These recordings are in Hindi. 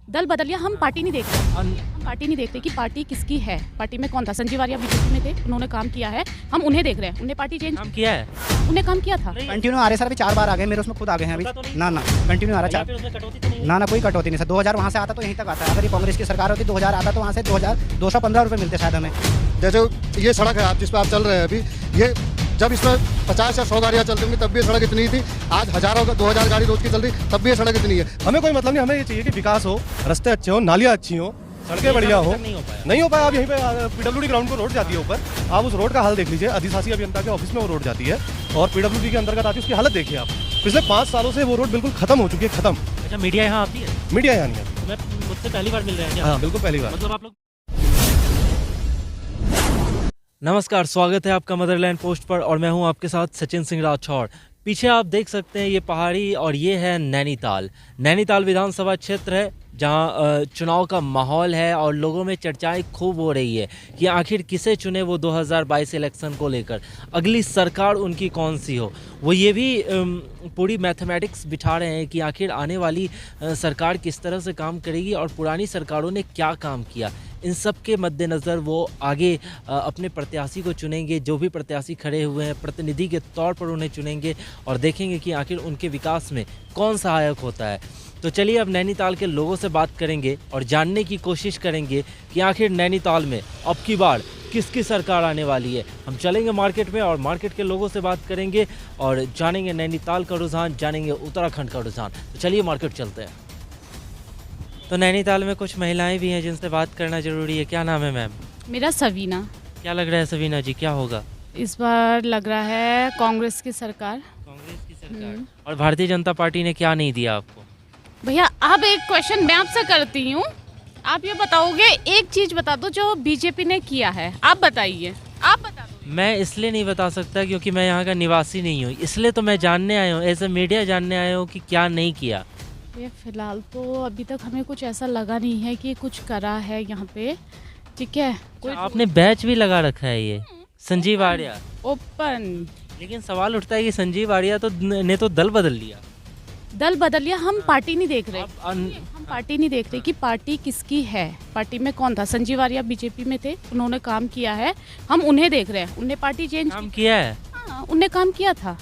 दल बदल गया, हम पार्टी नहीं देख रहे। हम पार्टी नहीं देखते कि पार्टी किसकी है। पार्टी में कौन था? संजीव आर्या बीजेपी में थे, उन्होंने काम किया है, हम उन्हें देख रहे हैं। उन्हें पार्टी चेंज काम किया है। उन्हें काम किया था। कंटिन्यू आ रहे सर, अभी 4 बार आ गए, मेरे उसमें खुद आ गए हैं अभी। ना ना कंटिन्यू आ रहा है 4। ना कोई कटौती नहीं सर, 2000 वहाँ से आता तो यहीं तक आता है। अगर ये कांग्रेस की सरकार होती 2000 आता तो वहाँ से 2215 रुपये मिलते शायद हमें। जैसे ये सड़क है आप जिस पर आप चल रहे हैं अभी, ये जब इसमें 50 या 100 गाड़ियाँ चलती होंगी तब भी ये सड़क इतनी थी। आज हजारों 2000 गाड़ी रोज की चल रही तब भी ये सड़क इतनी है। हमें कोई मतलब नहीं, हमें ये चाहिए कि विकास हो, रास्ते अच्छे हो, नालियाँ अच्छी हो, सड़कें बढ़िया हो। नहीं हो पाया। अब यहीं पे पीडब्ल्यूडी ग्राउंड को रोड जाती है ऊपर, आप उस रोड का हाल देख लीजिए। अधिशासी अभियंता के ऑफिस में वो रोड जाती है और पीडब्ल्यूडी के अंतर्गत आती है, उसकी हालत देखिए आप। पिछले 5 सालों से वो रोड बिल्कुल खत्म हो चुकी है, खत्म। अच्छा, मीडिया यहाँ आती है? मीडिया यहाँ नहीं आती। मैं मुझसे पहली बार मिल रहे हैं क्या? हाँ बिल्कुल पहली बार। मतलब आप लोग। नमस्कार, स्वागत है आपका मदरलैंड पोस्ट पर और मैं हूं आपके साथ सचिन सिंह राठौड़। पीछे आप देख सकते हैं ये पहाड़ी और ये है नैनीताल। नैनीताल विधानसभा क्षेत्र है जहां चुनाव का माहौल है और लोगों में चर्चाएं खूब हो रही है कि आखिर किसे चुने वो 2022 इलेक्शन को लेकर, अगली सरकार उनकी कौन सी हो। वो ये भी पूरी मैथमेटिक्स बिठा रहे हैं कि आखिर आने वाली सरकार किस तरह से काम करेगी और पुरानी सरकारों ने क्या काम किया। इन सब के मद्देनज़र वो आगे अपने प्रत्याशी को चुनेंगे। जो भी प्रत्याशी खड़े हुए हैं प्रतिनिधि के तौर पर उन्हें चुनेंगे और देखेंगे कि आखिर उनके विकास में कौन सहायक होता है। तो चलिए अब नैनीताल के लोगों से बात करेंगे और जानने की कोशिश करेंगे कि आखिर नैनीताल में अब की बार किसकी सरकार आने वाली है। हम चलेंगे मार्केट में और मार्केट के लोगों से बात करेंगे और जानेंगे नैनीताल का रुझान, जानेंगे उत्तराखंड का रुझान। तो चलिए मार्केट चलते हैं। तो नैनीताल में कुछ महिलाएं भी हैं जिनसे बात करना ज़रूरी है। क्या नाम है मैम? मेरा सवीना। क्या लग रहा है सवीना जी, क्या होगा इस बार? लग रहा है कांग्रेस की सरकार। कांग्रेस की सरकार। और भारतीय जनता पार्टी ने क्या नहीं दिया आपको? भैया अब एक क्वेश्चन मैं आपसे करती हूँ, आप ये बताओगे, एक चीज बता दो जो बीजेपी ने किया है, आप बताइए, आप बता दो। मैं इसलिए नहीं बता सकता क्योंकि मैं यहाँ का निवासी नहीं हूँ, इसलिए तो मैं जानने आया हूँ, एज ए मीडिया जानने आया हूँ कि क्या नहीं किया। ये फिलहाल तो अभी तक हमें कुछ ऐसा लगा नहीं है कि कुछ करा है यहाँ पे, ठीक है। कोई आपने बैच भी लगा रखा है ये संजीव आर्या ओपन। लेकिन सवाल उठता है कि संजीव आर्या ने तो दल बदल लिया। दल बदल लिया, हम पार्टी नहीं देख रहे। हम पार्टी नहीं देख रहे कि पार्टी किसकी है। पार्टी में कौन था? संजीव आर्या बीजेपी में थे, उन्होंने काम किया है, हम उन्हें देख रहे हैं। उन्हें पार्टी चेंज काम किया है। हाँ, उन्हें काम किया था,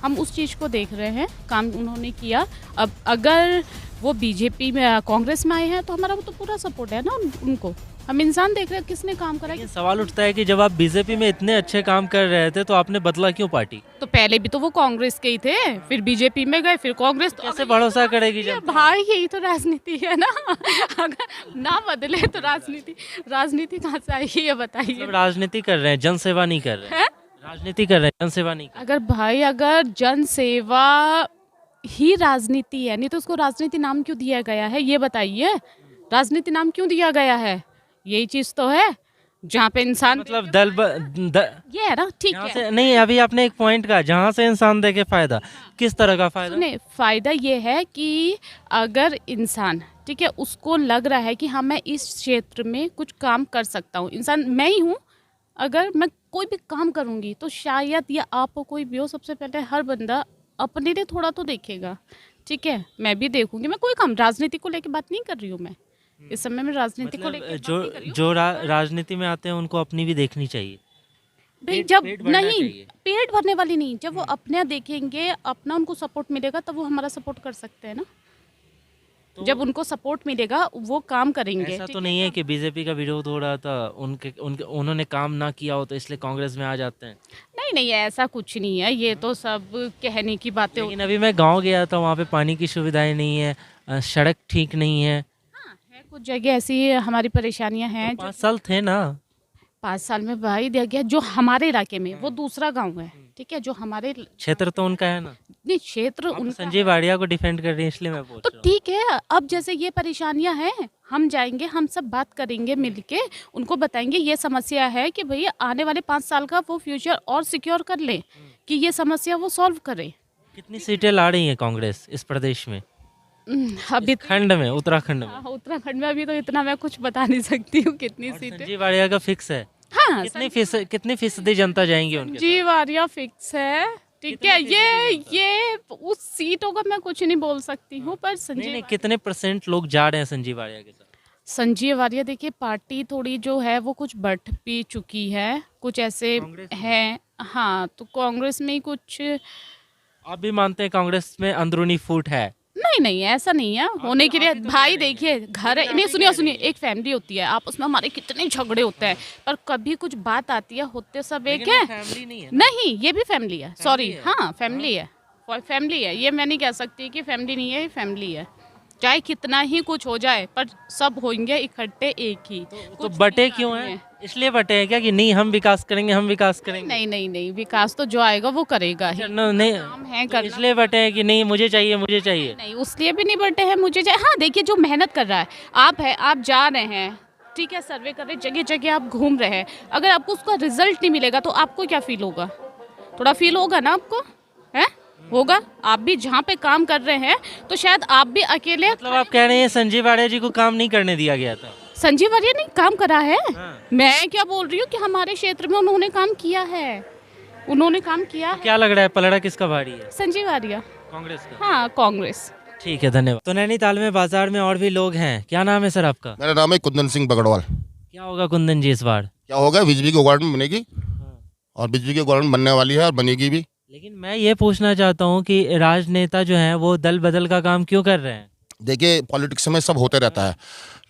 हम उस चीज़ को देख रहे हैं, काम उन्होंने किया। अब अगर वो बीजेपी में कांग्रेस में आए हैं तो हमारा वो तो पूरा सपोर्ट है ना उनको। हम इंसान देख रहे हैं किसने काम करा। लेकिन सवाल उठता है कि जब आप बीजेपी में इतने अच्छे काम कर रहे थे तो आपने बदला क्यों पार्टी? तो पहले भी तो वो कांग्रेस के ही थे, फिर बीजेपी में गए, फिर कांग्रेस। तो कैसे भरोसा करेगी ये जनता? भाई यही तो राजनीति है ना। अगर ना बदले तो राजनीति कहाँ से आएगी, ये बताइए। सब राजनीति कर रहे हैं, जनसेवा नहीं कर रहे हैं। राजनीति कर रहे हैं, जनसेवा नहीं कर रहे। अगर भाई अगर जनसेवा ही राजनीति है, नहीं तो उसको राजनीति नाम क्यों दिया गया है, ये बताइए। राजनीति नाम क्यों दिया गया है? यही चीज तो है जहाँ पे इंसान मतलब ये है ना, ठीक यहाँ है। से नहीं, अभी आपने एक पॉइंट कहा जहाँ से इंसान देखे फायदा। किस तरह का फायदा? सुने, फायदा ये है कि अगर इंसान, ठीक है, उसको लग रहा है कि हाँ मैं इस क्षेत्र में कुछ काम कर सकता हूँ, इंसान मैं ही हूँ, अगर मैं कोई भी काम करूँगी तो शायद या आप हो, कोई भी हो, सबसे पहले हर बंदा अपने लिए थोड़ा तो देखेगा, ठीक है। मैं भी देखूंगी, मैं कोई काम राजनीति को लेके बात नहीं कर रही हूँ। मैं इस समय में राजनीति को लेके जो राजनीति में आते हैं उनको अपनी भी देखनी चाहिए भाई। जब पेट भरना नहीं, चाहिए। पेट भरने वाली नहीं, जब वो अपने देखेंगे, अपना उनको सपोर्ट मिलेगा तब वो हमारा सपोर्ट कर सकते हैं ना। तो जब उनको सपोर्ट मिलेगा वो काम करेंगे। ऐसा तो नहीं है कि बीजेपी का विरोध हो रहा था, उन्होंने काम ना किया हो तो इसलिए कांग्रेस में आ जाते हैं। नहीं नहीं, ऐसा कुछ नहीं है, ये तो सब कहने की बातें। लेकिन अभी मैं गांव गया था, वहाँ पे पानी की सुविधाएं नहीं है, सड़क ठीक नहीं है। हाँ, है कुछ जगह ऐसी हमारी परेशानियां हैं। 5 साल थे ना। 5 साल में भाई दिया गया जो हमारे इलाके में, वो दूसरा गांव है, ठीक है, जो हमारे क्षेत्र तो उनका है ना। नहीं, क्षेत्र आप उनका संजीव आर्या को डिफेंड कर रही हैं इसलिए मैं पूछ तो रहा हूँ। ठीक है। अब जैसे ये परेशानियां हैं, हम जाएंगे, हम सब बात करेंगे मिलके, उनको बताएंगे ये समस्या है कि भैया आने वाले 5 साल का वो फ्यूचर और सिक्योर कर ले, कि ये समस्या वो सॉल्व करे। कितनी सीटें ला रही है कांग्रेस इस प्रदेश में, अभी खंड में, उत्तराखंड में? हाँ, उत्तराखंड में अभी तो इतना मैं कुछ बता नहीं सकती हूँ कितनी सीटें। संजीव आर्या का फिक्स है? हाँ, कितनी फीसदी जनता जाएंगी उनके साथ? संजीव आर्या फिक्स है, ठीक है, ये उस सीटों का मैं कुछ नहीं बोल सकती हूँ, पर नहीं संजीव नहीं, कितने % लोग जा रहे हैं संजीव आर्या के साथ? संजीव आर्या देखिए, पार्टी थोड़ी जो है वो कुछ बढ़ भी चुकी है, कुछ ऐसे कांग्रेस में? हैं। हाँ, तो कांग्रेस में ही कुछ आप भी मानते हैं कांग्रेस में अंदरूनी फूट है? नहीं ऐसा नहीं है होने के लिए। आप ही तो भाई कह रही हैं। देखिए, घर लेकिन आप नहीं, ही सुनिए कह सुनिए, रही हैं। एक फैमिली होती है, आपस में हमारे कितने झगड़े होते हैं, पर कभी कुछ बात आती है, होते सब एक लेकिन है। वो फैमिली नहीं है ना। नहीं, ये भी फैमिली है, सॉरी, है। हाँ फैमिली है, फैमिली है, ये मैं नहीं कह सकती कि फैमिली नहीं है, ये फैमिली है। चाहे कितना ही कुछ हो जाए, पर सब होंगे इकट्ठे एक ही। तो कुछ बटे नहीं क्यों आनी हैं? इसलिए बटे हैं क्या कि नहीं हम विकास करेंगे, हम विकास करेंगे? नहीं, विकास तो जो आएगा वो करेगा ही। नहीं काम है तो करना। इसलिए बटे हैं कि नहीं मुझे चाहिए, मुझे चाहिए। नहीं, उसलिए भी नहीं बढ़ते हैं, मुझे हाँ देखिए, जो मेहनत कर रहा है, आप जा रहे हैं, ठीक है, सर्वे कर रहे, जगह जगह आप घूम रहे हैं, अगर आपको उसका रिजल्ट नहीं मिलेगा तो आपको क्या फील होगा? थोड़ा फील होगा ना आपको, है होगा। आप भी जहाँ पे काम कर रहे हैं तो शायद आप भी अकेले। मतलब आप कह रहे हैं संजीव आर्या जी को काम नहीं करने दिया गया था? संजीव आर्या ने काम करा है। हाँ। मैं क्या बोल रही हूँ कि हमारे क्षेत्र में उन्होंने काम किया है, उन्होंने काम किया है। क्या लग रहा है पलड़ा किसका भारी है? संजीव आर्या, कांग्रेस का? हाँ कांग्रेस। ठीक है, धन्यवाद। तो नैनीताल में बाजार में और भी लोग हैं, क्या नाम है सर आपका? मेरा नाम है कुंदन सिंह बगड़वाल। क्या होगा कुंदन जी इस बार? क्या होगा, बीजेपी की गवर्नमेंट बनेगी और बीजेपी की गवर्नमेंट बनने वाली है और बनेगी भी। लेकिन मैं ये पूछना चाहता हूँ कि राजनेता जो हैं वो दल बदल का काम क्यों कर रहे हैं? देखिए, पॉलिटिक्स में सब होते रहता है।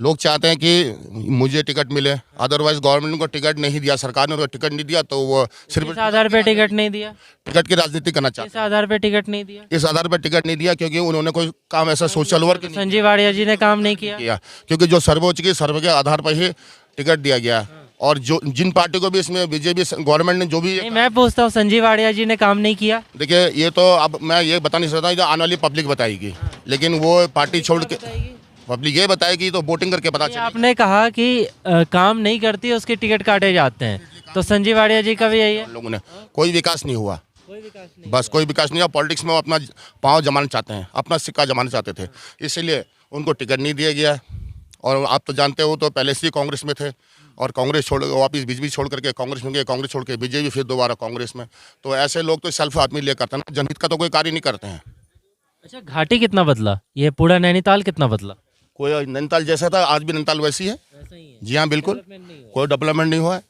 लोग चाहते हैं कि मुझे टिकट मिले, अदरवाइज गवर्नमेंट को टिकट नहीं दिया, सरकार ने उनको टिकट नहीं दिया तो वो सिर्फ किस आधार पे टिकट नहीं दिया? टिकट की राजनीति करना किस चाहते हैं। आधार पे टिकट नहीं दिया? इस आधार पर टिकट नहीं दिया क्योंकि उन्होंने कोई काम ऐसा सोशल वर्क नहीं संजीव आर्या जी ने काम नहीं किया? किया, क्योंकि जो सर्वे हो चुकी सर्वे के आधार पर ही टिकट दिया गया। और जो जिन पार्टी को भी इसमें बीजेपी गवर्नमेंट ने जो भी, नहीं, मैं पूछता हूँ संजीव आर्या जी ने काम नहीं किया? देखिए ये तो अब मैं ये बता नहीं सकता, जो आने वाली पब्लिक बताएगी, लेकिन वो पार्टी छोड़ के पब्लिक ये बताएगी तो वोटिंग करके पता ये चलेगा। आपने कहा कि काम नहीं करती उसके टिकट काटे जाते हैं, तो संजीव आर्या जी का भी यही है? लोगों ने कोई विकास नहीं हुआ, कोई विकास नहीं। बस कोई विकास नहीं हुआ। पॉलिटिक्स में वो अपना पाँव जमाना चाहते हैं, अपना सिक्का जमाना चाहते थे, इसलिए उनको टिकट नहीं दिया गया। और आप तो जानते हो, तो पहले से ही कांग्रेस में थे और कांग्रेस छोड़ वापिस बीजेपी छोड़ करके कांग्रेस में गए, कांग्रेस छोड़ के बीजेपी, फिर दोबारा कांग्रेस में। तो ऐसे लोग तो सेल्फ आदमी ले करते हैं ना, जनहित का तो कोई कार्य नहीं करते हैं। अच्छा, घाटी कितना बदला? ये पूरा नैनीताल कितना बदला? कोई नैनीताल जैसा था आज भी नैनीताल वैसी है। ऐसा ही है। जी हाँ, बिल्कुल, कोई डेवलपमेंट नहीं हुआ है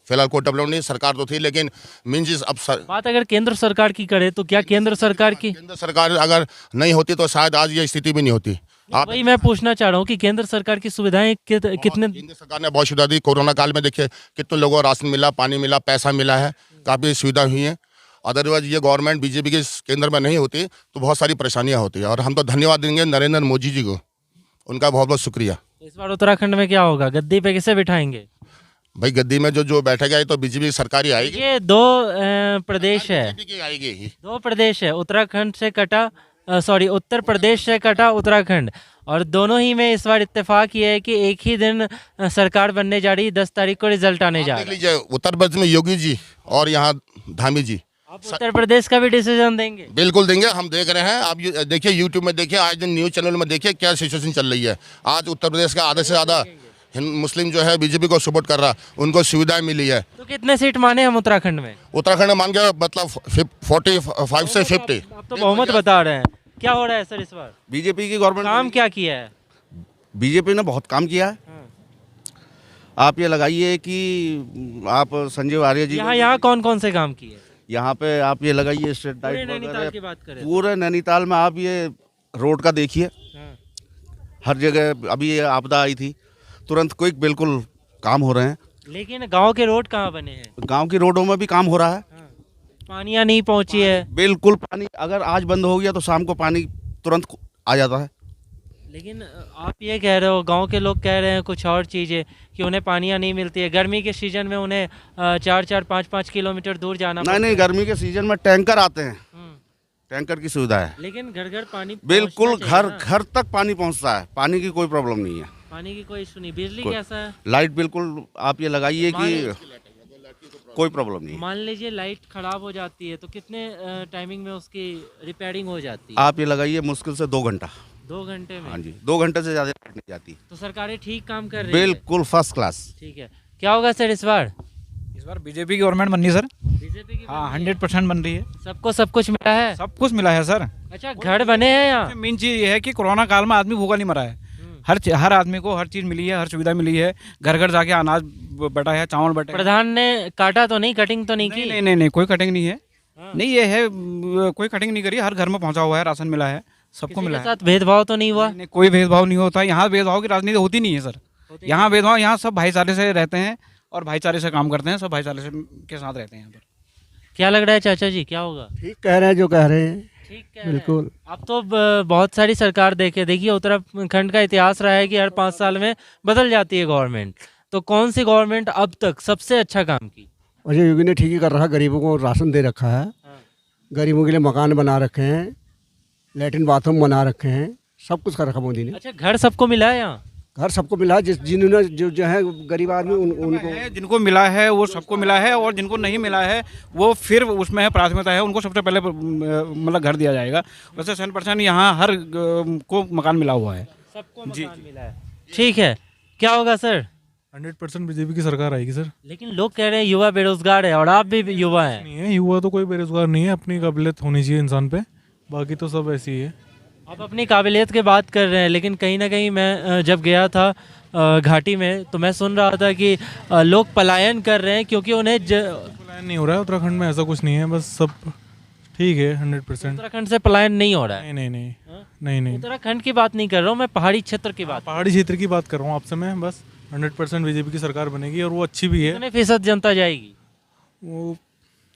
फिलहाल। कोई डेवलपमेंट नहीं, सरकार तो थी लेकिन मीन्स अब बात अगर केंद्र सरकार की करे तो क्या केंद्र सरकार की? केंद्र सरकार अगर नहीं होती तो शायद आज ये स्थिति भी नहीं होती। आप वही मैं पूछना चाह रहा हूँ कि केंद्र सरकार की सुविधाएं कितने? केंद्र सरकार ने बहुत सुविधा दी। कोरोना काल में देखिए कितने लोगों को राशन मिला, पानी मिला, पैसा मिला है, काफ़ी सुविधा हुई है। अदरवाइज ये गवर्नमेंट बीजेपी के केंद्र में नहीं होती तो बहुत सारी परेशानियां होती। और हम तो धन्यवाद देंगे नरेंद्र मोदी जी को, उनका बहुत बहुत शुक्रिया। इस बार उत्तराखंड में क्या होगा? गद्दी पे किसे बिठाएंगे? भाई गद्दी में जो बैठेगा ये तो बीजेपी की सरकार ही आएगी। ये दो प्रदेश है, बीजेपी की आएगी ही। दो प्रदेश है, उत्तराखंड से कटा, सॉरी उत्तर प्रदेश से कटा उत्तराखंड, और दोनों ही में इस बार इत्तेफाक ये है कि एक ही दिन सरकार बनने जा रही है, 10 तारीख को रिजल्ट आने जा देख रहा है। लीजिए, उत्तर प्रदेश में योगी जी और यहाँ धामी जी। आप उत्तर प्रदेश का भी डिसीजन देंगे? बिल्कुल देंगे, हम देख रहे हैं। आप देखिए यूट्यूब में देखिए, आज दिन न्यूज़ चैनल में देखिए क्या सिचुएशन चल रही है। आज उत्तर प्रदेश का आधे से ज़्यादा मुस्लिम जो है बीजेपी को सपोर्ट कर रहा, उनको सुविधाएं मिली है। तो कितने सीट माने हम उत्तराखंड में? उत्तराखंड में मान के मतलब 45 से 50। आप तो बहुमत बता रहे हैं, क्या हो रहा है सर इस बार? बीजेपी की गवर्नमेंट काम क्या किया है? बीजेपी ने बहुत काम किया है। आप ये लगाइए कि आप संजीव आर्य जी यहाँ कौन कौन से काम किए? यहाँ पे आप ये लगाइए स्ट्रीट पूरे लाइट नैनीताल की वगैरह। बात करें तो। पूरे नैनीताल में आप ये रोड का देखिए, हाँ। हर जगह अभी ये आपदा आई थी, तुरंत क्विक बिल्कुल काम हो रहे हैं। लेकिन गांव के रोड कहाँ बने हैं? गांव की रोडों में भी काम हो रहा है। पानियाँ नहीं पहुँची है। बिल्कुल, पानी अगर आज बंद हो गया तो शाम को पानी तुरंत आ जाता है। लेकिन आप ये कह रहे हो, गांव के लोग कह रहे हैं कुछ और चीज़ें कि उन्हें पानियाँ नहीं मिलती है, गर्मी के सीजन में उन्हें 4-4, 5-5 किलोमीटर दूर जाना नहीं नहीं, गर्मी के सीजन में टैंकर आते हैं, हम्म। टैंकर की सुविधा है। लेकिन घर घर पानी बिल्कुल पहुंचना चाहिए घर ना। घर तक पानी पहुंचता है, पानी की कोई प्रॉब्लम नहीं है। पानी की कोई इशू नहीं। बिजली कोई- कैसा है? लाइट बिल्कुल आप ये लगाइए कि कोई प्रॉब्लम नहीं है। मान लीजिए लाइट खराब हो जाती है तो कितने टाइमिंग में उसकी रिपेयरिंग हो जाती है? आप ये लगाइए मुश्किल से 2 घंटा। 2 घंटे में? हाँ जी, 2 घंटे से ज़्यादा लाइट नहीं जाती। तो सरकारें ठीक काम कर रही है। बिल्कुल फर्स्ट क्लास। ठीक है। क्या होगा सर इस बार? इस बार बीजेपी की गवर्नमेंट बननी सर। बीजेपी की हाँ 100% बन रही है। सबको सब कुछ मिला है। सब कुछ मिला है सर। अच्छा, घर बने हैं यहाँ? मेन चीज़ ये है कि कोरोना काल में आदमी भूखा नहीं मरा है। हर आदमी को हर चीज़ मिली है, हर सुविधा मिली है। घर घर जाके अनाज बटा है, चावल बटा है। प्रधान ने काटा तो नहीं, कटिंग तो नहीं नहीं की? नहीं नहीं नहीं, कोई कटिंग नहीं है। नहीं ये है कोई कटिंग नहीं करी, हर घर में पहुंचा हुआ है, राशन मिला है, सबको किसी मिला के है। साथ भेदभाव तो नहीं हुआ? नहीं, कोई भेदभाव नहीं होता। यहाँ भेदभाव की राजनीति होती नहीं है सर। यहाँ भेदभाव, यहाँ सब भाईचारे से रहते हैं और भाईचारे से काम करते हैं, सब भाईचारे के साथ रहते हैं यहाँ पर। क्या लग रहा है चाचा जी, क्या होगा? ठीक कह रहे हैं जो कह रहे हैं। ठीक कह रहे हैं। बिल्कुल। अब तो बहुत सारी सरकार देखिए उत्तराखंड का इतिहास रहा है कि हर 5 साल में बदल जाती है गवर्नमेंट। तो कौन सी गवर्नमेंट अब तक सबसे अच्छा काम की? अजय योगी ने ठीक ही कर रखा, गरीबों को राशन दे रखा है, गरीबों के लिए मकान बना रखे हैं, लेटरिन बाथरूम बना रखे हैं, सब कुछ कर रखा मोदी ने। अच्छा, घर सबको मिला है यहाँ? घर सबको मिला है, जिन्होंने जो है गरीब आदमी उनको है, जिनको मिला है वो सबको मिला है, और जिनको नहीं मिला है वो फिर उसमें है प्राथमिकता है, उनको सबसे पहले मतलब घर दिया जाएगा। वैसे 100% यहाँ हर को मकान मिला हुआ है। सबको मकान मिला है। ठीक है, क्या होगा सर? 100% बीजेपी की सरकार आएगी सर। लेकिन लोग कह रहे हैं युवा बेरोजगार है, और आप भी युवा हैं। नहीं है, युवा तो कोई बेरोजगार नहीं है, अपनी काबिलियत होनी चाहिए इंसान पे, बाकी तो सब ऐसी ही है। आप अपनी काबिलियत की बात कर रहे हैं, लेकिन कहीं ना कहीं मैं जब गया था घाटी में तो मैं सुन रहा था कि लोग पलायन कर रहे हैं क्योंकि उन्हें पलायन नहीं हो रहा है उत्तराखंड में, ऐसा कुछ नहीं है, बस सब ठीक है 100%। उत्तराखंड से पलायन नहीं हो रहा है? नहीं नहीं नहीं नहीं, उत्तराखंड की बात नहीं कर रहा हूँ मैं, पहाड़ी क्षेत्र की बात। पहाड़ी क्षेत्र की बात कर रहा हूँ आपसे मैं। बस 100% बीजेपी की सरकार बनेगी और वो अच्छी भी है। कितने फीसद जनता जाएगी? वो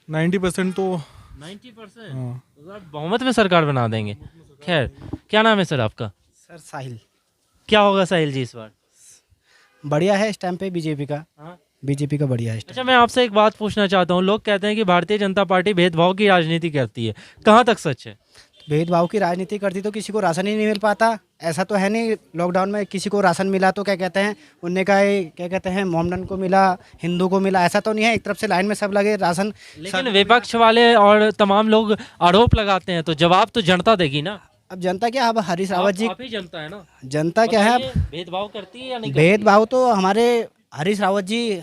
90% तो 90%? हाँ। तो आप बहुमत में सरकार बना देंगे। खैर, क्या नाम है सर आपका? सर साहिल। क्या होगा साहिल जी इस बार? बढ़िया है इस टाइम पे बीजेपी का। हाँ? बीजेपी का बढ़िया है। अच्छा, मैं आपसे एक बात पूछना चाहता हूँ। लोग कहते हैं कि भारतीय जनता पार्टी भेदभाव की राजनीति करती है, कहाँ तक सच है? भेदभाव की राजनीति करती तो किसी को राशन ही नहीं मिल पाता। ऐसा तो है नहीं, लॉकडाउन में किसी को राशन मिला तो क्या कहते हैं उनने का क्या कहते हैं मोमडन को मिला, हिंदू को मिला, ऐसा तो नहीं है। एक तरफ से लाइन में सब लगे राशन। लेकिन विपक्ष वाले और तमाम लोग आरोप लगाते हैं, तो जवाब तो जनता देगी ना। अब जनता क्या, अब हरीश रावत जी, आप ही जनता है ना। जनता क्या है, बताइए, भेदभाव करती है या नहीं करती? भेदभाव तो हमारे हरीश रावत जी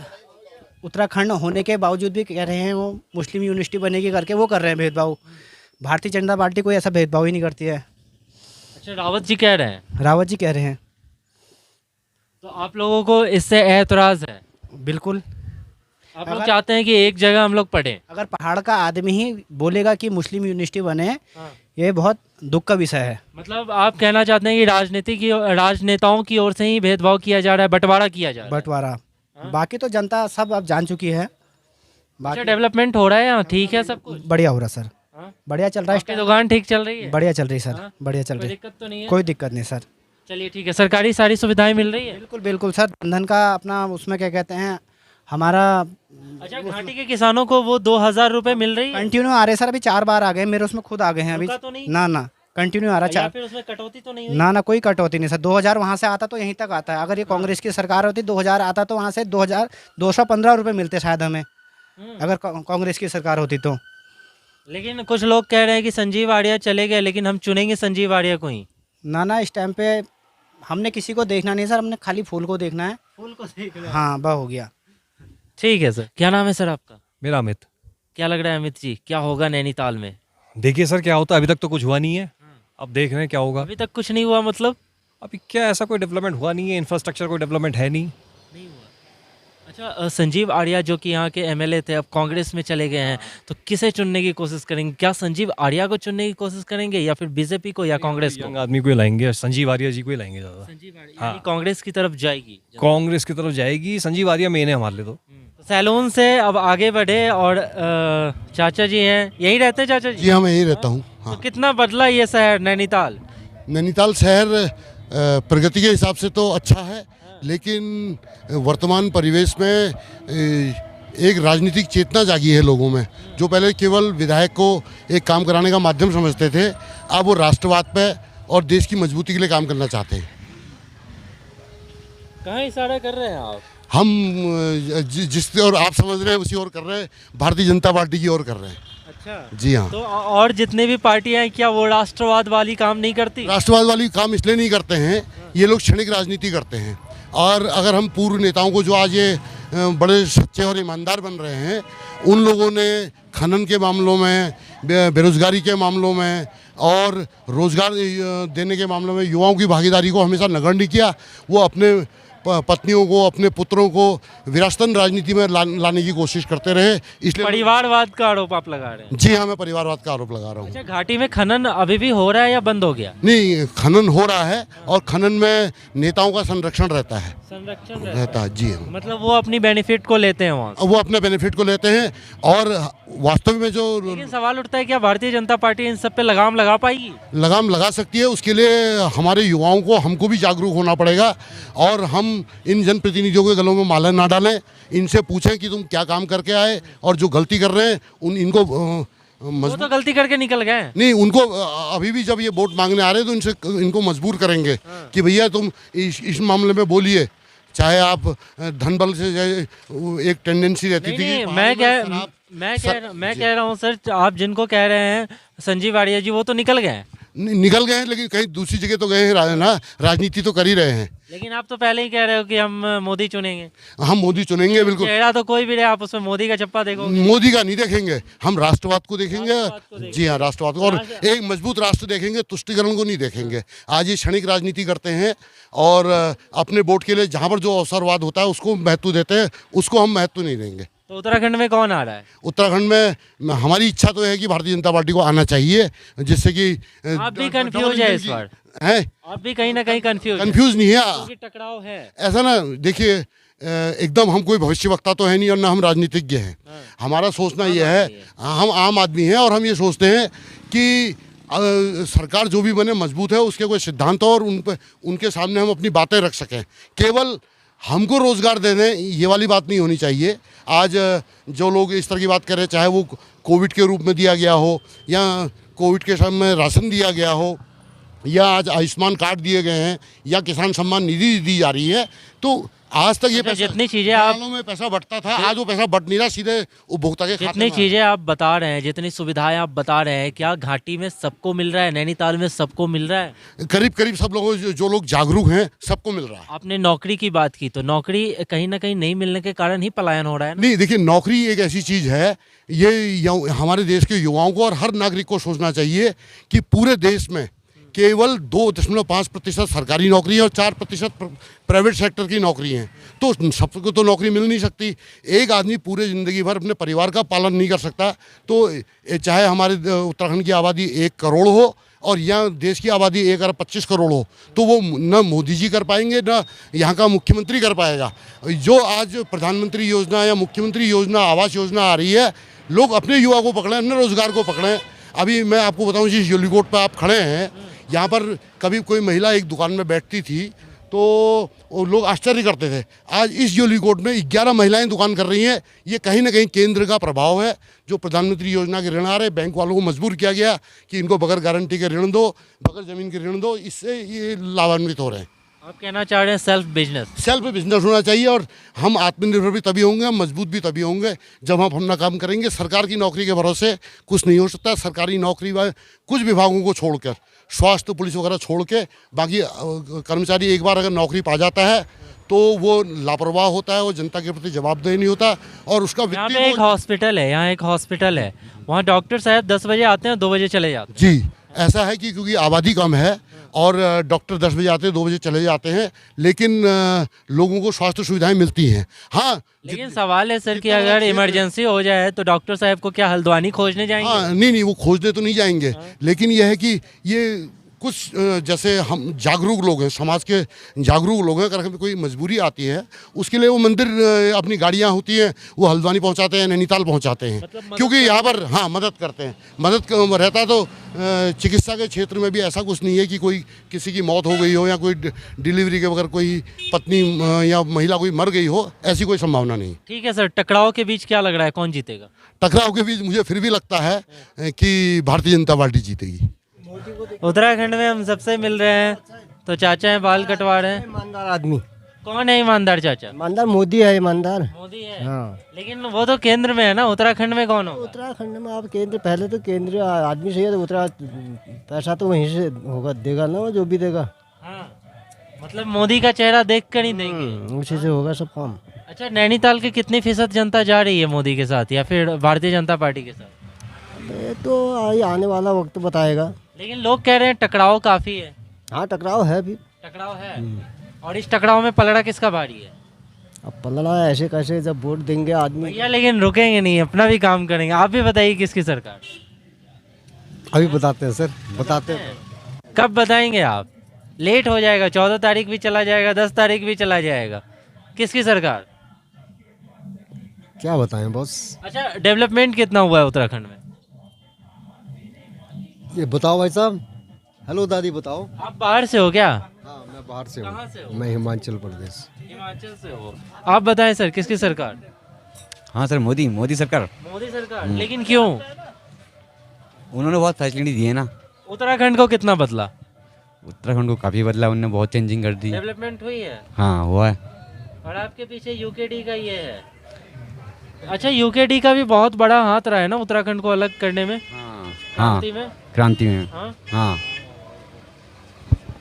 उत्तराखंड होने के बावजूद भी कह रहे हैं वो मुस्लिम यूनिवर्सिटी बनेगी करके वो कर रहे हैं भेदभाव। भारतीय जनता पार्टी कोई ऐसा भेदभाव ही नहीं करती है। अच्छा, रावत जी कह रहे हैं? रावत जी कह रहे हैं। तो आप लोगों को इससे एतराज़ है? बिल्कुल। आप लोग चाहते हैं कि एक जगह हम लोग पढ़ें? अगर पहाड़ का आदमी ही बोलेगा कि मुस्लिम यूनिवर्सिटी बने, ये बहुत दुख का विषय है। मतलब आप कहना चाहते हैं कि राजनेताओं की ओर से ही भेदभाव किया जा रहा है, बंटवारा किया जा रहा है? बंटवारा। बाकी तो जनता सब अब जान चुकी है। अच्छा, डेवलपमेंट हो रहा है यहाँ? ठीक है, सब कुछ बढ़िया हो रहा सर। बढ़िया चल रहा है। आपकी दुकान ठीक चल रही है? बढ़िया चल रही सर, बढ़िया चल कोई रही। दिक्कत तो नहीं है? कोई दिक्कत नहीं सर। चलिए ठीक है। सरकारी सारी सुविधाएं मिल रही है? बिल्कुल बिल्कुल सर। धन का अपना उसमें क्या कहते हैं हमारा अच्छा, घाटी के किसानों को वो 2000 रुपए मिल रही है? कंटिन्यू आ रहे सर। अभी 4 बार आ गए मेरे, उसमें खुद आ गए हैं अभी। रुका तो नहीं? ना ना, कंटिन्यू आ रहा या 4। फिर उसमें कटौती तो नहीं हुई? ना ना, कोई कटौती नहीं सर। 2000 वहाँ से आता तो यहीं तक आता है। अगर ये कांग्रेस की सरकार होती 2000 आता तो वहाँ से 2215 रुपये मिलते शायद हमें, अगर कांग्रेस की सरकार होती तो। लेकिन कुछ लोग कह रहे हैं कि संजीव आर्या चले गए, लेकिन हम चुनेंगे संजीव आर्या को ही। ना ना, इस टाइम पे हमने किसी को देखना नहीं सर, हमने खाली फूल को देखना है। फूल को देखना। हाँ, वह हो गया। ठीक है सर। क्या नाम है सर आपका? मेरा अमित। क्या लग रहा है अमित जी, क्या होगा नैनीताल में? देखिए सर क्या होता है, अभी तक तो कुछ हुआ नहीं है, अब देख रहे हैं क्या होगा। अभी तक कुछ नहीं हुआ मतलब? अभी क्या ऐसा कोई डेवलपमेंट हुआ नहीं है, इंफ्रास्ट्रक्चर कोई डेवलपमेंट है नहीं। नहीं हुआ। अच्छा, संजीव आर्या जो कि यहाँ के एमएलए थे अब कांग्रेस में चले गए हैं, तो किसे चुनने की कोशिश करेंगे? क्या संजीव आर्या को चुनने की कोशिश करेंगे या फिर बीजेपी को या कांग्रेस को? यंग आदमी को ही लाएंगे, संजीव आर्या जी को ही लाएंगे ज़्यादा। संजीव आर्या यानी कांग्रेस की तरफ जाएगी? कांग्रेस की तरफ जाएगी, संजीव आर्या मेन है हमारे लिए। तो सैलून से अब आगे बढ़े और चाचा जी हैं, यहीं रहते हैं चाचा जी? जी हाँ, मैं यहीं रहता हूँ। तो कितना बदला ये शहर नैनीताल? नैनीताल शहर प्रगति के हिसाब से तो अच्छा है, लेकिन वर्तमान परिवेश में एक राजनीतिक चेतना जागी है लोगों में। जो पहले केवल विधायक को एक काम कराने का माध्यम समझते थे, अब वो राष्ट्रवाद पे और देश की मजबूती के लिए काम करना चाहते हैं। कहाँ इशारा कर रहे हैं आप? हम जिस और आप समझ रहे हैं उसी ओर कर रहे हैं, भारतीय जनता पार्टी की ओर कर रहे हैं। अच्छा, जी हाँ। तो और जितने भी पार्टियां हैं क्या वो राष्ट्रवाद वाली काम नहीं करती? राष्ट्रवाद वाली काम इसलिए नहीं करते हैं, ये लोग क्षणिक राजनीति करते हैं। और अगर हम पूर्व नेताओं को जो आज ये बड़े सच्चे और ईमानदार बन रहे हैं, उन लोगों ने खनन के मामलों में, बेरोजगारी के मामलों में और रोजगार देने के मामलों में युवाओं की भागीदारी को हमेशा नगण्य किया। वो अपने पत्नियों को, अपने पुत्रों को विरासतन राजनीति में लाने की कोशिश करते रहे। इसलिए परिवारवाद का आरोप आप लगा रहे हैं? जी हाँ, मैं परिवारवाद का आरोप लगा रहा हूँ। अच्छा, घाटी में खनन अभी भी हो रहा है या बंद हो गया? नहीं, खनन हो रहा है और खनन में नेताओं का संरक्षण रहता है। संरक्षण रहता है, जी हाँ। मतलब वो अपनी बेनिफिट को लेते हैं वहाँ? वो अपने बेनिफिट को लेते हैं और वास्तव में जो लेकिन सवाल उठता है क्या भारतीय जनता पार्टी इन सब पे लगाम लगा पाएगी? लगाम लगा सकती है। उसके लिए हमारे युवाओं को, हमको भी जागरूक होना पड़ेगा और हम इन जनप्रतिनिधियों के गलों में माला ना डालें। इनसे पूछें कि तुम क्या काम करके आए और जो गलती कर रहे हैं इनको वो तो गलती करके निकल गए हैं। नहीं, उनको अभी भी जब ये वोट मांगने आ रहे हैं तो इनको मजबूर करेंगे कि भैया तुम इस मामले में बोलिए। चाहे आप धन बल से, एक टेंडेंसी रहती थी कि मैं कह रहा हूँ सर, आप जिनको कह रहे हैं संजीव आर्या जी, वो तो निकल गए हैं। निकल गए हैं, लेकिन कहीं दूसरी जगह तो गए हैं ना, राजनीति तो कर ही रहे हैं। लेकिन आप तो पहले ही कह रहे हो कि हम मोदी चुनेंगे। हम मोदी चुनेंगे, बिल्कुल। चेहरा तो कोई भी रहे, आप उसमें मोदी का चप्पा देखोगे? मोदी का नहीं देखेंगे, हम राष्ट्रवाद को देखेंगे। जी हाँ, राष्ट्रवाद को, और एक मजबूत राष्ट्र देखेंगे, तुष्टिकरण को नहीं देखेंगे। आज ये क्षणिक राजनीति करते हैं और अपने वोट के लिए जहाँ पर जो अवसरवाद होता है उसको महत्व देते हैं, उसको हम महत्व नहीं देंगे। तो उत्तराखंड में कौन आ रहा है? उत्तराखंड में हमारी इच्छा तो है कि भारतीय जनता पार्टी को आना चाहिए, जिससे कि आप भी कंफ्यूज है इस बार? है, आप भी कहीं ना कहीं कंफ्यूज नहीं है, क्योंकि टकराव है ऐसा ना। देखिए, एकदम हम कोई भविष्यवक्ता तो है नहीं और ना हम राजनीतिज्ञ हैं। हमारा सोचना यह है, हम आम आदमी हैं और हम ये सोचते हैं कि सरकार जो भी बने मजबूत है, उसके कोई सिद्धांत और उनके सामने हम अपनी बातें रख सकें। केवल हमको रोज़गार दे दें, ये वाली बात नहीं होनी चाहिए। आज जो लोग इस तरह की बात कर रहे हैं, चाहे वो कोविड के रूप में दिया गया हो या कोविड के समय राशन दिया गया हो या आज आयुष्मान कार्ड दिए गए हैं या किसान सम्मान निधि दी जा रही है, तो आज तक ये पैसा, जितनी चीजें आप में पैसा बटता था, आज वो पैसा बट नहीं रहा, सीधे उपभोक्ता के खाते में। जितनी चीजें आप बता रहे हैं, जितनी सुविधाएं आप बता रहे हैं, क्या घाटी में सबको मिल रहा है? नैनीताल में सबको मिल रहा है? करीब करीब सब लोगों, जो लोग जागरूक हैं, सबको मिल रहा है। आपने नौकरी की बात की, तो नौकरी कहीं ना कहीं नहीं मिलने के कारण ही पलायन हो रहा है ना? नहीं, देखिए, नौकरी एक ऐसी चीज़ है, ये हमारे देश के युवाओं को और हर नागरिक को सोचना चाहिए कि पूरे देश में केवल 2.5% सरकारी नौकरी है और 4% प्राइवेट सेक्टर की नौकरी है। तो सबको तो नौकरी मिल नहीं सकती। एक आदमी पूरे ज़िंदगी भर अपने परिवार का पालन नहीं कर सकता। तो चाहे हमारे उत्तराखंड की आबादी 1 करोड़ हो और यहाँ देश की आबादी 1 अरब 25 करोड़ हो, तो वो न मोदी जी कर पाएंगे, न यहाँ का मुख्यमंत्री कर पाएगा। जो आज प्रधानमंत्री योजना या मुख्यमंत्री योजना, आवास योजना आ रही है, लोग अपने युवा को पकड़ें, अपने रोज़गार को पकड़ें। अभी मैं आपको बताऊँ, जिस योलीकोट पर आप खड़े हैं, यहाँ पर कभी कोई महिला एक दुकान में बैठती थी तो लोग आश्चर्य करते थे। आज इस योलीकोट में 11 महिलाएं दुकान कर रही हैं। ये कहीं ना कहीं केंद्र का प्रभाव है। जो प्रधानमंत्री योजना के ऋण आ रहे, बैंक वालों को मजबूर किया गया कि इनको बगैर गारंटी के ऋण दो, बगैर ज़मीन के ऋण दो, इससे ये लाभान्वित हो रहे हैं। आप कहना चाह रहे हैं सेल्फ बिजनेस होना चाहिए और हम आत्मनिर्भर भी तभी होंगे, हम मजबूत भी तभी होंगे जब हम अपना काम करेंगे। सरकार की नौकरी के भरोसे कुछ नहीं हो सकता। सरकारी नौकरी व कुछ विभागों को छोड़कर, स्वास्थ्य, पुलिस वगैरह छोड़ के, बाकी कर्मचारी एक बार अगर नौकरी पा जाता है तो वो लापरवाह होता है, वो जनता के प्रति जवाबदेह नहीं होता। और उसका यहाँ पे एक हॉस्पिटल है, यहाँ एक हॉस्पिटल है, वहाँ डॉक्टर साहब 10 बजे आते हैं, 2 बजे चले जाते हैं। जी, ऐसा है कि क्योंकि आबादी कम है और डॉक्टर 10 बजे आते हैं, 2 बजे चले जाते हैं, लेकिन लोगों को स्वास्थ्य सुविधाएं मिलती हैं। हाँ, लेकिन सवाल है सर कि अगर इमरजेंसी हो जाए तो डॉक्टर साहब को क्या हल्द्वानी खोजने जाएंगे? हाँ, नहीं, वो खोजने तो नहीं जाएंगे। लेकिन यह है कि ये कुछ जैसे हम जागरूक लोग हैं, समाज के जागरूक लोग हैं, अगर हमें कोई मजबूरी आती है, उसके लिए वो मंदिर, अपनी गाड़ियाँ होती हैं, वो हल्द्वानी पहुंचाते हैं, नैनीताल पहुंचाते हैं। क्योंकि यहाँ पर हाँ मदद करते हैं। मदद रहता तो चिकित्सा के क्षेत्र में भी ऐसा कुछ नहीं है कि कोई किसी की मौत हो गई हो या कोई डिलीवरी के बगैर कोई पत्नी या महिला कोई मर गई हो, ऐसी कोई संभावना नहीं। ठीक है सर, टकराव के बीच क्या लग रहा है, कौन जीतेगा? टकराव के बीच मुझे फिर भी लगता है कि भारतीय जनता पार्टी जीतेगी। उत्तराखंड में हम सबसे मिल रहे हैं, तो चाचा हैं, बाल कटवा रहे हैं। ईमानदार आदमी। कौन है ईमानदार चाचा? ईमानदार मोदी है। ईमानदार मोदी है। हाँ, लेकिन वो तो केंद्र में है ना, उत्तराखंड में कौन होगा? उत्तराखंड में आप केंद्र, पहले तो केंद्र आदमी सही है, तो उत्तरा पैसा तो वहीं से होगा, देगा ना वो, जो भी देगा। हाँ, मतलब मोदी का चेहरा देख कर ही देंगे। उसी से होगा सब काम। अच्छा, नैनीताल की कितनी फीसद जनता जा रही है मोदी के साथ या फिर भारतीय जनता पार्टी के साथ? ये तो आने वाला वक्त बताएगा। लेकिन लोग कह रहे हैं टकराव काफी है। हाँ, टकराव है भी। टकराव है। और इस टकराव में पलड़ा किसका भारी है? अब पलड़ा ऐसे कैसे, जब वोट देंगे आदमी। भैया लेकिन रुकेंगे नहीं, अपना भी काम करेंगे। आप भी बताइए किसकी सरकार? अभी बताते हैं सर, बताते हैं। कब बताएंगे आप? लेट हो जाएगा, 14 तारीख भी चला जाएगा, 10 तारीख भी चला जाएगा। किसकी सरकार? क्या बताएं बॉस? अच्छा, डेवलपमेंट कितना हुआ है उत्तराखंड में? ये बताओ भाई साहब। हेलो दादी, बताओ। आप बाहर से हो क्या? हाँ, मैं बाहर से कहाँ से हो? मैं हिमाचल प्रदेश। हिमाचल से हो। आप बताएं सर, किसकी सरकार? हाँ सर, मोदी सरकार। मोदी सरकार। लेकिन क्यों? उन्होंने बहुत फैसिलिटी दी है ना। उत्तराखंड को कितना बदला? उत्तराखंड को काफ़ी बदला, उन्होंने बहुत चेंजिंग कर दी। डेवलपमेंट हुई है। हाँ, हुआ है। और आपके पीछे यूकेडी का ये है। अच्छा, यूकेडी का भी बहुत बड़ा हाथ रहा है ना उत्तराखंड को अलग करने में। हाँ, क्रांति में। हाँ? हाँ,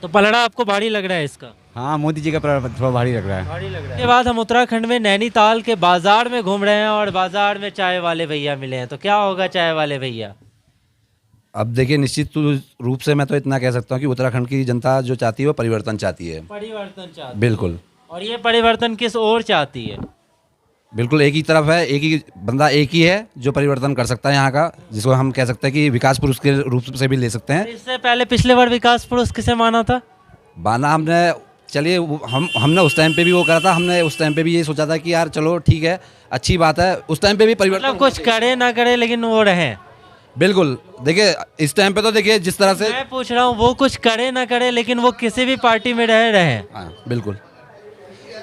तो पलड़ा आपको भारी लग रहा है इसका? हाँ, मोदी जी का थोड़ा भारी लग रहा है। भारी लग रहा है। इसके बाद हम उत्तराखंड में नैनीताल के बाजार में घूम रहे हैं और बाजार में चाय वाले भैया मिले हैं। तो क्या होगा चाय वाले भैया? अब देखिए, निश्चित रूप से मैं तो इतना कह सकता हूँ कि उत्तराखंड की जनता जो चाहती है वो परिवर्तन चाहती है। परिवर्तन चाहती है। बिल्कुल। और ये परिवर्तन किस ओर चाहती है? बिल्कुल एक ही तरफ है, एक ही बंदा एक ही है जो परिवर्तन कर सकता है यहाँ का, जिसको हम कह सकते हैं कि विकास पुरुष के रूप से भी ले सकते हैं। इससे पहले पिछले बार विकास पुरुष किसे माना था? बाना हमने, चलिए हमने उस टाइम पे भी वो करा था, हमने उस टाइम पे भी ये सोचा था कि यार चलो ठीक है, अच्छी बात है। उस टाइम पे भी परिवर्तन, मतलब कुछ करे ना करे लेकिन वो रहे। बिल्कुल। देखिए इस टाइम पे तो देखिए जिस तरह से मैं पूछ रहा हूँ, वो कुछ करे ना करे लेकिन वो किसी भी पार्टी में रहे। हाँ बिल्कुल।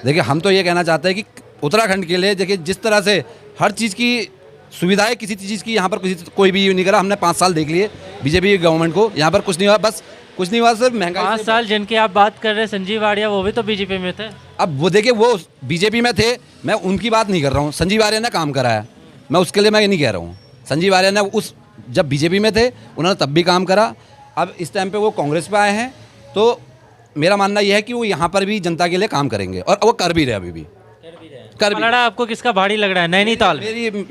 देखिए हम तो ये कहना चाहते हैं कि उत्तराखंड के लिए देखिए जिस तरह से हर चीज़ की सुविधाएं, किसी चीज़ की यहाँ पर कोई भी नहीं करा। हमने 5 साल देख लिए बीजेपी गवर्नमेंट को, यहाँ पर कुछ नहीं हुआ, बस कुछ नहीं हुआ सर। महंगाई 5 साल जिनकी आप बात कर रहे हैं, संजीव आर्या, वो भी तो बीजेपी में थे। अब वो देखिए वो बीजेपी में थे, मैं उनकी बात नहीं कर रहा हूँ। संजीव आर्या ने काम करा है, मैं उसके लिए मैं ये नहीं कह रहा हूँ। संजीव आर्या ने उस जब बीजेपी में थे उन्होंने तब भी काम करा। अब इस टाइम पे वो कांग्रेस पे आए हैं, तो मेरा मानना यह है कि वो यहाँ पर भी जनता के लिए काम करेंगे और वो कर भी रहे अभी भी। पलड़ा आपको किसका भारी लग रहा है नैनीताल?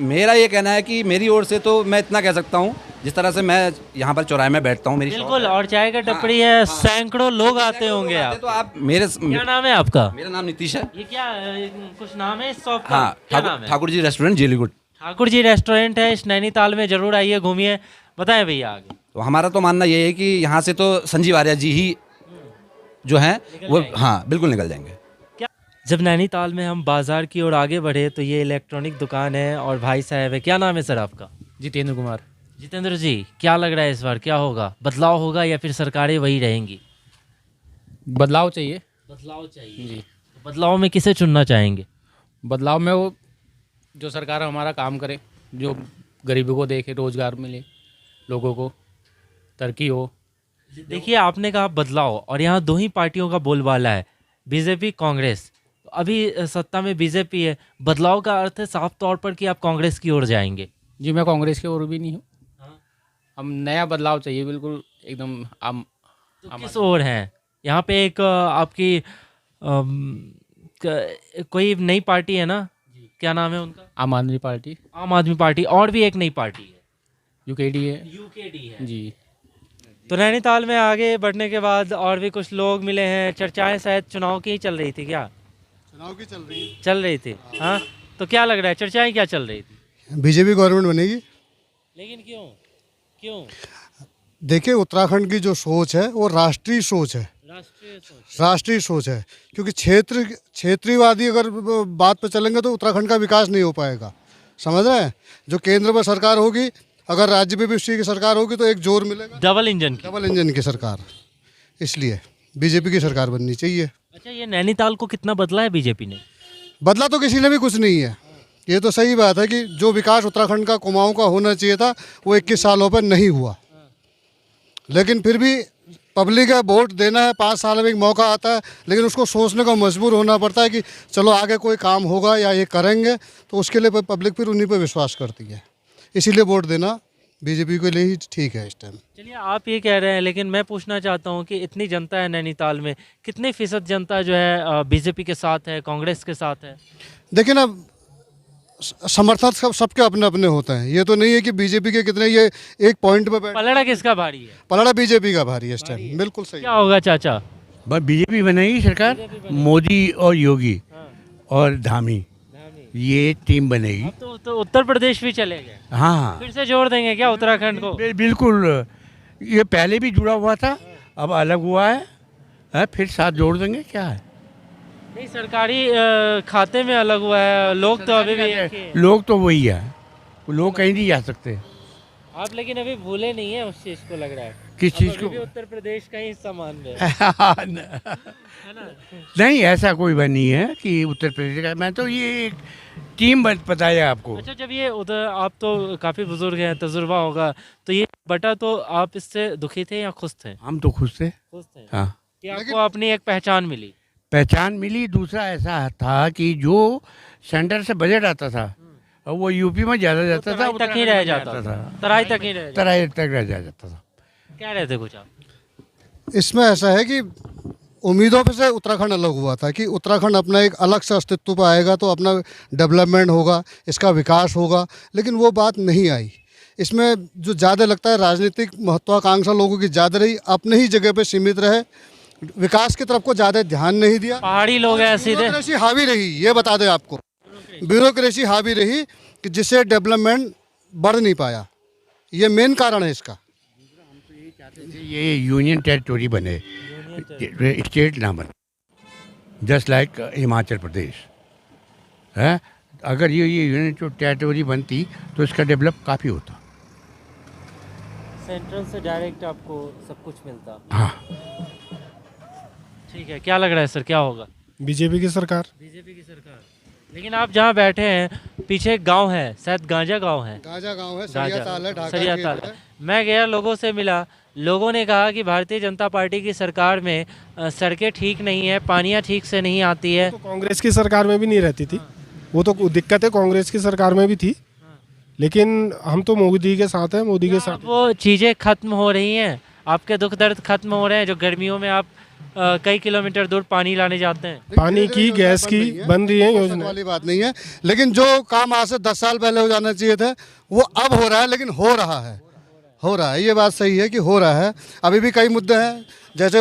मेरा ये कहना है कि मेरी ओर से तो मैं इतना कह सकता हूँ, जिस तरह से मैं यहाँ पर चौराहे में बैठता हूँ, मेरी बिल्कुल, और चाय का टपरी है, सैकड़ों लोग आते होंगे। आप तो आप मेरे, क्या नाम है आपका? मेरा नाम नीतीश है। ये क्या कुछ नाम है इस शॉप का? हाँ, क्या नाम है? ठाकुर जी रेस्टोरेंट, जेलीगुड। ठाकुर जी रेस्टोरेंट है इस नैनीताल में, जरूर आइए, घूमिए। बताएं भैया आगे। तो हमारा तो मानना ये है कि यहाँ से तो संजीव आर्या जी ही जो हैं वो, हाँ बिल्कुल निकल जाएंगे। जब नैनीताल में हम बाजार की ओर आगे बढ़े तो ये इलेक्ट्रॉनिक दुकान है और भाई साहब है। क्या नाम है सर आपका? जितेंद्र कुमार। जितेंद्र जी, क्या लग रहा है इस बार क्या होगा? बदलाव होगा या फिर सरकारें वही रहेंगी? बदलाव चाहिए। बदलाव चाहिए जी। तो बदलाव में किसे चुनना चाहेंगे? बदलाव में वो जो सरकार हमारा काम करे, जो गरीबों को देखे, रोजगार मिले, लोगों को तरक्की हो। देखिए आपने कहा बदलाव, और यहाँ 2 ही पार्टियों का बोलबाला है, बीजेपी कांग्रेस। अभी सत्ता में बीजेपी है, बदलाव का अर्थ है साफ तौर पर कि आप कांग्रेस की ओर जाएंगे। जी, मैं कांग्रेस की ओर भी नहीं हूँ। हम नया बदलाव चाहिए, बिल्कुल एकदम। तो किस ओर हैं? यहाँ पे एक आपकी कोई नई पार्टी है ना, क्या नाम है उनका? आम आदमी पार्टी। आम आदमी पार्टी, और भी एक नई पार्टी है, यूकेडी है। यूकेडी है जी। तो नैनीताल में आगे बढ़ने के बाद और भी कुछ लोग मिले हैं। चर्चाएं शायद चुनाव की ही चल रही थी क्या? चुनाव की चल रही थी। हाँ, तो क्या लग रहा है, चर्चाएं क्या चल रही थी? बीजेपी गवर्नमेंट बनेगी। लेकिन क्यों? क्यों? देखिए उत्तराखंड की जो सोच है वो राष्ट्रीय सोच है। राष्ट्रीय सोच है, क्योंकि क्षेत्रीयवादी अगर बात पे चलेंगे तो उत्तराखंड का विकास नहीं हो पाएगा। समझ रहे हैं? जो केंद्र में सरकार होगी, अगर राज्य में भी उसी की सरकार होगी तो एक जोर मिलेगा। डबल इंजन की सरकार, इसलिए बीजेपी की सरकार बननी चाहिए। अच्छा, ये नैनीताल को कितना बदला है बीजेपी ने? बदला तो किसी ने भी कुछ नहीं है। ये तो सही बात है कि जो विकास उत्तराखंड का कुमाऊं का होना चाहिए था वो 21 सालों पर नहीं हुआ। लेकिन फिर भी पब्लिक है, वोट देना है, 5 साल में एक मौका आता है, लेकिन उसको सोचने को मजबूर होना पड़ता है कि चलो आगे कोई काम होगा या ये करेंगे, तो उसके लिए पब्लिक फिर उन्हीं पर विश्वास करती है। इसीलिए वोट देना बीजेपी के लिए ही ठीक है इस टाइम। चलिए आप ये कह रहे हैं, लेकिन मैं पूछना चाहता हूँ कि इतनी जनता है नैनीताल में, कितने फीसद जनता जो है बीजेपी के साथ है, कांग्रेस के साथ है? देखिए ना, समर्थक सबके अपने अपने होते हैं। ये तो नहीं है कि बीजेपी के कितने, ये एक पॉइंट पे पलड़ा किसका भारी है? पलड़ा बीजेपी का भारी है इस टाइम। बिल्कुल सही। क्या होगा चाचा? बस बीजेपी बनेगी सरकार, मोदी और योगी और धामी, ये टीम बनेगी। अब तो उत्तर प्रदेश भी चलेंगे। हाँ, फिर से जोड़ देंगे क्या उत्तराखंड को? बिल्कुल, ये पहले भी जुड़ा हुआ था, अब अलग हुआ है, फिर साथ जोड़ देंगे, क्या है। नहीं, सरकारी खाते में अलग हुआ है, लोग तो अभी भी एक ही हैं। लोग तो वही है, लोग कहीं नहीं जा सकते। आप लेकिन अभी भूले नहीं है उस चीज को, लग रहा है किस चीज को? उत्तर प्रदेश का ही हिस्सा मान रहे हैं। नहीं, ऐसा कोई बात नहीं है कि उत्तर प्रदेश का, मैं तो ये एक टीम बताया आपको। अच्छा, जब ये उधर, आप तो काफी बुजुर्ग हैं, तजुर्बा होगा, तो ये बटा तो आप इससे दुखी थे या खुश थे? हम तो खुश थे। हाँ, कि आपको अपनी एक पहचान मिली। पहचान मिली। दूसरा ऐसा था कि जो सेंटर से बजट आता था और वो यूपी में ज़्यादा जाता था, तक ही रह जाता था, तराई तक ही रह तराई तक रह जाता था। क्या रहते कुछ आप? इसमें ऐसा है कि उम्मीदों पे से उत्तराखंड अलग हुआ था कि उत्तराखंड अपना एक अलग से अस्तित्व पर आएगा तो अपना डेवलपमेंट होगा, इसका विकास होगा, लेकिन वो बात नहीं आई। इसमें जो ज़्यादा लगता है राजनीतिक महत्वाकांक्षा लोगों की ज़्यादा रही, अपने ही जगह पे सीमित रहे, विकास की तरफ को ज़्यादा ध्यान नहीं दिया। पहाड़ी लोग हैं सीधे। ब्यूरोक्रेसी हावी रही, ये बता दें आपको, ब्यूरोक्रेसी हावी रही कि जिससे डेवलपमेंट बढ़ नहीं पाया। ये मेन कारण है इसका। ये यूनियन टेरिटोरी बने, स्टेट ना बने, जस्ट लाइक हिमाचल प्रदेश है। अगर ये यूनियन टेरिटोरी बनती तो इसका डेवलप काफ़ी होता। सेंट्रल से डायरेक्ट आपको सब कुछ मिलता। हाँ, ठीक है, क्या लग रहा है सर, क्या होगा? बीजेपी की सरकार। बीजेपी की सरकार। लेकिन आप जहाँ बैठे हैं पीछे एक गांव है, शायद गांजा गांव है। गांजा गांव है, सरियाताल है, ढाका सरियाताल खेत है। है। मैं गया, लोगों से मिला, लोगों ने कहा कि भारतीय जनता पार्टी की सरकार में सड़कें ठीक नहीं है, पानियाँ ठीक से नहीं आती है। तो कांग्रेस की सरकार में भी नहीं रहती थी, वो तो दिक्कतें कांग्रेस की सरकार में भी थी, लेकिन हम तो मोदी के साथ हैं, मोदी के साथ। वो चीज़ें खत्म हो रही हैं, आपके दुख दर्द खत्म हो रहे हैं, जो गर्मियों में आप कई किलोमीटर दूर पानी लाने जाते हैं। पानी की, गैस की बन रही है योजना, वाली बात नहीं है, लेकिन जो काम आज से 10 साल पहले हो जाना चाहिए था वो अब हो रहा है, लेकिन हो रहा है, ये बात सही है कि हो रहा है। अभी भी कई मुद्दे हैं, जैसे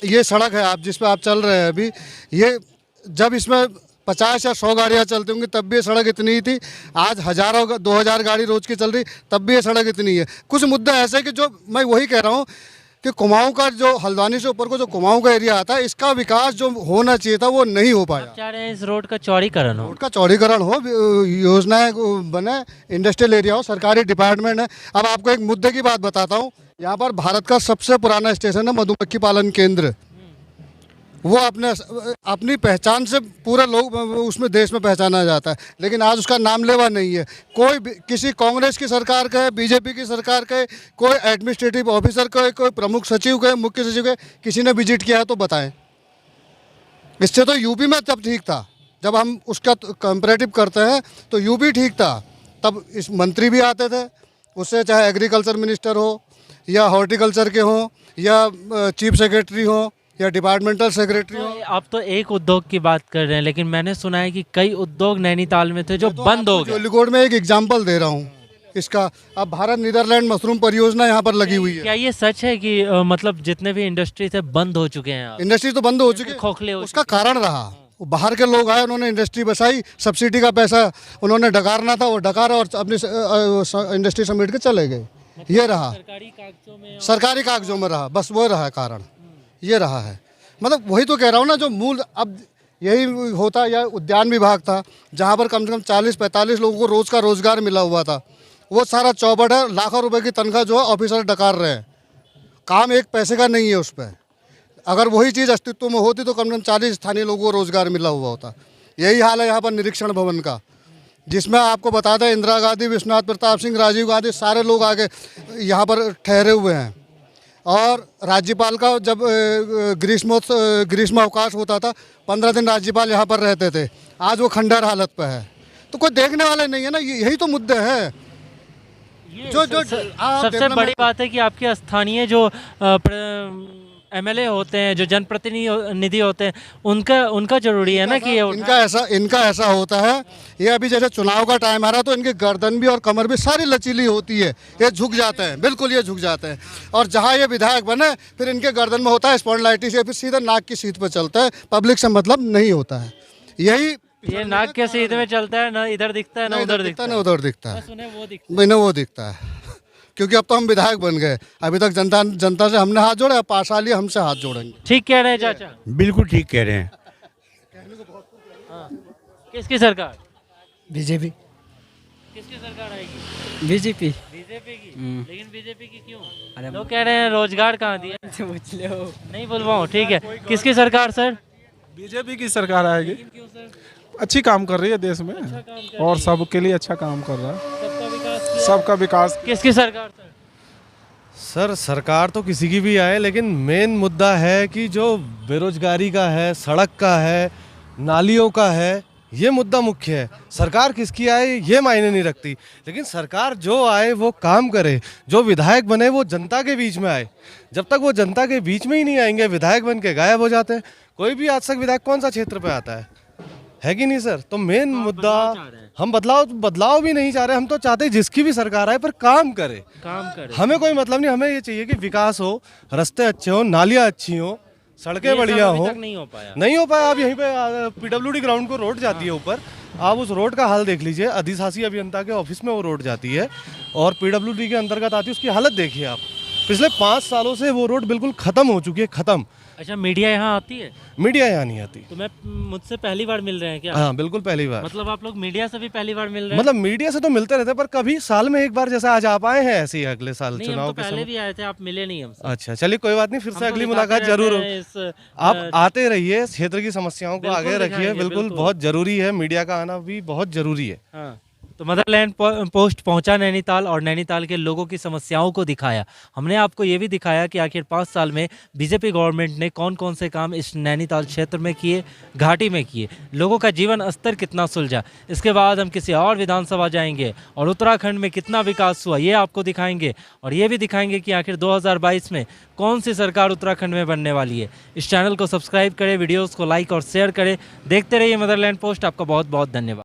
ये सड़क है आप जिस पे आप चल रहे हैं अभी, ये जब इसमें 50 या 100 गाड़ियाँ चलती होंगी तब भी ये सड़क इतनी ही थी। आज हज़ारों 2000 गाड़ी रोज की चल रही तब भी ये सड़क इतनी है। कुछ मुद्दे ऐसे कि जो मैं वही कह रहा हूँ कि कुमाऊं का जो हल्द्वानी से ऊपर को जो कुमाऊं का एरिया आता है, इसका विकास जो होना चाहिए था वो नहीं हो पाया। आप चाह रहे हैं इस रोड का चौड़ीकरण हो? रोड का चौड़ीकरण हो, योजनाएं बने, इंडस्ट्रियल एरिया हो, सरकारी डिपार्टमेंट है। अब आपको एक मुद्दे की बात बताता हूँ, यहाँ पर भारत का सबसे पुराना स्टेशन है मधुमक्खी पालन केंद्र। वो अपनी पहचान से पूरा लोग उसमें देश में पहचाना जाता है, लेकिन आज उसका नाम लेवा नहीं है। कोई किसी कांग्रेस की सरकार का है, बीजेपी की सरकार का है, कोई एडमिनिस्ट्रेटिव ऑफिसर का है, कोई प्रमुख सचिव का है, मुख्य सचिव का है, किसी ने विजिट किया है तो बताएं। इससे तो यूपी में तब ठीक था, जब हम उसका कंपेरेटिव करते हैं तो यूपी ठीक था, तब इस मंत्री भी आते थे, उससे चाहे एग्रीकल्चर मिनिस्टर हो या हॉर्टिकल्चर के हों या चीफ सेक्रेटरी हो या डिपार्टमेंटल सेक्रेटरी हो। आप तो एक उद्योग की बात कर रहे हैं, लेकिन मैंने सुना है कि कई उद्योग नैनीताल में थे जो बंद हो गए। जोलीकोट में एक एग्जांपल दे रहा हूँ इसका। अब भारत नीदरलैंड मशरूम परियोजना यहाँ पर लगी हुई है। क्या ये सच है कि मतलब जितने भी इंडस्ट्री थे बंद हो चुके हैं? इंडस्ट्री तो बंद हो चुकी है, खोखले। उसका कारण रहा बाहर के लोग आए, उन्होंने इंडस्ट्री बसाई, सब्सिडी का पैसा उन्होंने डकारना था, वो डकारा और अपनी इंडस्ट्री समेट के चले गए। ये रहा सरकारी कागजों में रहा, बस वो रहा कारण, ये रहा है। मतलब वही तो कह रहा हूँ ना, जो मूल अब यही होता, या उद्यान विभाग था जहाँ पर कम से कम 40-45 लोगों को रोज़ का रोज़गार मिला हुआ था, वो सारा चौपट है। लाखों रुपए की तनख्वाह जो है ऑफिसर डकार रहे हैं, काम एक पैसे का नहीं है उस पर। अगर वही चीज़ अस्तित्व में होती तो कम से कम 40 स्थानीय लोगों को रोज़गार मिला हुआ होता। यही हाल है यहाँ पर निरीक्षण भवन का, जिसमें आपको बता दें इंदिरा गांधी, विश्वनाथ प्रताप सिंह, राजीव गांधी सारे लोग आगे यहाँ पर ठहरे हुए हैं। और राज्यपाल का जब ग्रीष्म अवकाश होता था 15 दिन राज्यपाल यहाँ पर रहते थे, आज वो खंडहर हालत पर है। तो कोई देखने वाले नहीं है ना, यही तो मुद्दे हैं। सबसे बड़ी बात है कि आपके स्थानीय जो एमएलए होते हैं, जो जनप्रतिनिधि होते हैं, उनका जरूरी है ना कि ये इनका ऐसा होता है, ये अभी जैसे चुनाव का टाइम आ रहा तो इनकी गर्दन भी और कमर भी सारी लचीली होती है, ये झुक जाते हैं, बिल्कुल ये झुक जाते हैं। और जहाँ ये विधायक बने फिर इनके गर्दन में होता है स्पॉन्डिलाइटिस, फिर सीधा नाक की सीट पर चलता है, पब्लिक से मतलब नहीं होता है। यही ये नाक के सीधे में चलता है, ना इधर दिखता है ना उधर दिखता है, ना उधर दिखता है, बस उन्हें वो दिखता है। मैंने वो दिखता है क्योंकि अब तो हम विधायक बन गए, अभी तक जनता से हमने हाथ जोड़ा, 5 साल ही हमसे हाथ जोड़ेंगे। ठीक कह रहे हैं चाचा, बिल्कुल ठीक कह रहे हैं। किसकी सरकार? बीजेपी। किसकी सरकार आएगी? बीजेपी। बीजेपी की। लेकिन बीजेपी की क्यों? लोग कह रहे हैं रोजगार कहाँ दिया? नहीं बोल पाऊँ, ठीक है। किसकी सरकार सर? बीजेपी की सरकार आएगी। अच्छी काम कर रही है देश में, और सबके लिए अच्छा काम कर रहा है, सबका विकास। किसकी सरकार सर सरकार तो किसी की भी आए, लेकिन मेन मुद्दा है कि जो बेरोजगारी का है, सड़क का है, नालियों का है, ये मुद्दा मुख्य है। सरकार किसकी आए ये मायने नहीं रखती, लेकिन सरकार जो आए वो काम करे। जो विधायक बने वो जनता के बीच में आए। जब तक वो जनता के बीच में ही नहीं आएंगे, विधायक बन के गायब हो जाते हैं। कोई भी आज तक विधायक कौन सा क्षेत्र पे आता है कि नहीं सर? तो मेन मुद्दा, हम बदलाव भी नहीं चाह रहे, हम तो चाहते हैं जिसकी भी सरकार आए पर काम करे। हमें कोई मतलब नहीं, हमें ये चाहिए कि विकास हो, रास्ते अच्छे हो, नालियाँ अच्छी हो, सड़कें बढ़िया हो। नहीं हो पाया। आप यहीं पे पीडब्ल्यूडी ग्राउंड को रोड जाती है ऊपर, आप उस रोड का हाल देख लीजिए। अधिशासी अभियंता के ऑफिस में वो रोड जाती है और पीडब्ल्यूडी के अंतर्गत आती है, उसकी हालत देखिए आप। पिछले 5 सालों से वो रोड बिल्कुल खत्म हो चुकी है, खत्म। अच्छा, मीडिया यहाँ आती है? मीडिया यहाँ नहीं आती। तो मुझसे पहली बार मिल रहे हैं क्या? हाँ बिल्कुल पहली बार। मतलब आप लोग मीडिया से भी पहली बार मिल रहे हैं? मतलब मीडिया से तो मिलते रहते हैं, पर कभी साल में एक बार, जैसे आज आप आए हैं ऐसे ही अगले साल नहीं, चुनाव हम तो के पहले समय भी आए थे, आप मिले नहीं हमसे। अच्छा चलिए कोई बात नहीं, फिर से अगली मुलाकात जरूर हो। आप आते रहिए, क्षेत्र की समस्याओं को आगे रखिए, बिल्कुल बहुत जरूरी है, मीडिया का आना भी बहुत जरूरी है। तो मदरलैंड पोस्ट पहुंचा नैनीताल और नैनीताल के लोगों की समस्याओं को दिखाया। हमने आपको ये भी दिखाया कि आखिर 5 साल में बीजेपी गवर्नमेंट ने कौन कौन से काम इस नैनीताल क्षेत्र में किए, घाटी में किए, लोगों का जीवन स्तर कितना सुलझा। इसके बाद हम किसी और विधानसभा जाएंगे और उत्तराखंड में कितना विकास हुआ ये आपको दिखाएंगे, और ये भी दिखाएंगे कि आखिर 2022 में कौन सी सरकार उत्तराखंड में बनने वाली है। इस चैनल को सब्सक्राइब करें, वीडियोज़ को लाइक और शेयर करें। देखते रहिए मदरलैंड पोस्ट। आपका बहुत बहुत धन्यवाद।